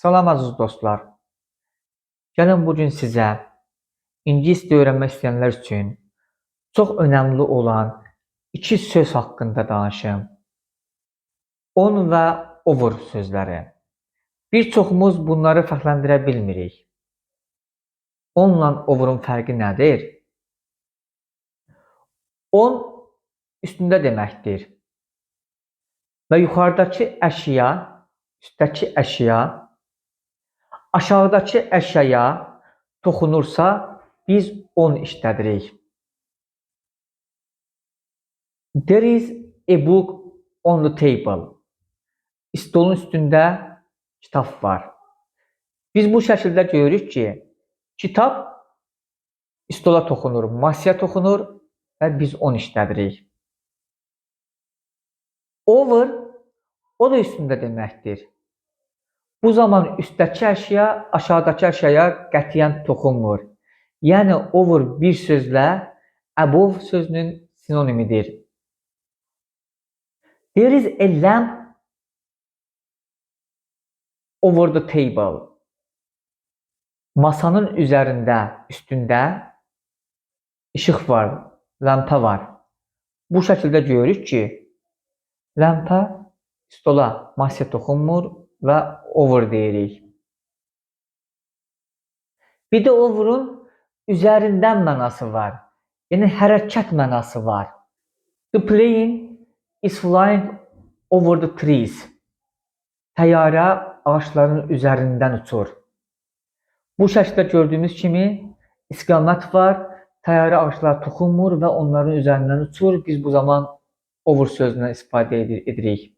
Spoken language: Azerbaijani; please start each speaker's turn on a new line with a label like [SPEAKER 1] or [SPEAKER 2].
[SPEAKER 1] Salam aziz dostlar. Gəlin bugün sizə ingilis dili öyrənmək istəyənlər üçün çox önəmli olan iki söz haqqında danışım. On və over sözləri. Bir çoxumuz bunları fərqləndirə bilmirik. Onla over'un fərqi nədir? On üstündə deməkdir və yuxarıdakı əşya, üstdəki əşya aşağıdakı əşyaya toxunursa biz on işlədirik. There is a book on the table. Stolun üstündə kitab var. Biz bu şəkildə görürük ki, kitab stola toxunur, masaya toxunur və biz on işlədirik. Over o da üstündə deməkdir. Bu zaman üstdəki əşya aşağıdakı əşyaya qətiyyən toxunmur. Yəni over bir sözlə above sözünün sinonimidir. There is a lamp over the table. Masanın üzərində, üstündə işıq var, lampa var. Bu şəkildə görürük ki, lampa stola, masaya toxunmur və over deyirik. Bir də over'un üzərindən mənası var. Yəni hərəkət mənası var. The plane is flying over the trees. Təyyarə ağacların üzərindən uçur. Bu şəkildə gördüyümüz kimi istiqamət var. Təyyarə ağaclara toxunmur və onların üzərindən uçur. Biz bu zaman over sözündən istifadə edirik.